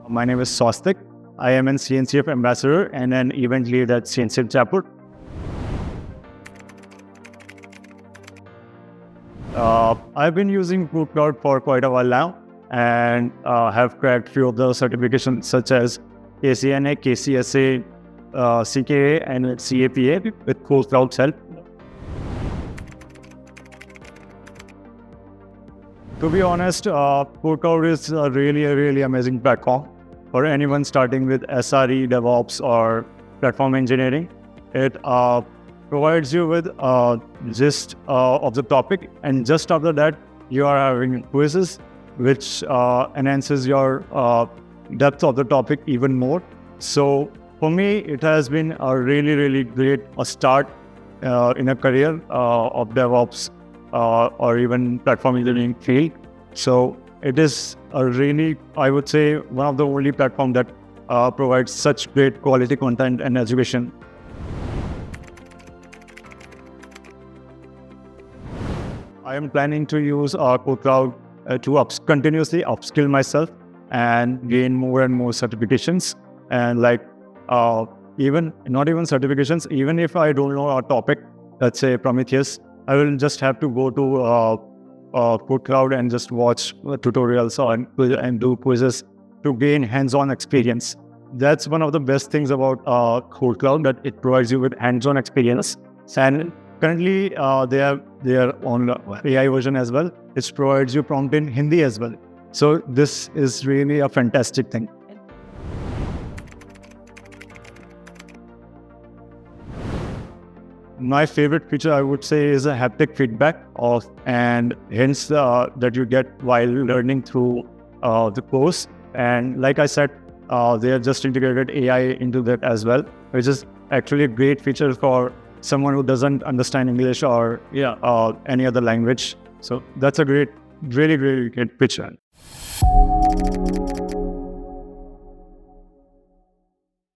My name is Swastik. I am an CNCF Ambassador and an event lead at CNCF Jaipur. I've been using KodeKloud for quite a while now and have cracked few of the certifications such as KCNA, KCSA, CKA and CAPA with KodeKloud's help. To be honest, KodeKloud is a really amazing platform for anyone starting with SRE, DevOps or platform engineering. It provides you with a gist of the topic, and just after that, you are having quizzes, which enhances your depth of the topic even more. So for me, it has been a really great start in a career of DevOps or even platform engineering field. So it is a really, I would say, one of the only platforms that provides such great quality content and education. I am planning to use KodeKloud to continuously upskill myself and gain more and more certifications. And even not even certifications, even if I don't know a topic, let's say Prometheus, I will just have to go to KodeKloud and just watch tutorials and do quizzes to gain hands-on experience. That's one of the best things about KodeKloud, that it provides you with hands-on experience. And currently, they are on AI version as well, which provides you prompt in Hindi as well. So this is really a fantastic thing. My favorite feature, I would say, is a haptic feedback and hence that you get while learning through the course. And like I said, they have just integrated AI into that as well, which is actually a great feature for someone who doesn't understand English or any other language. So that's a really great feature.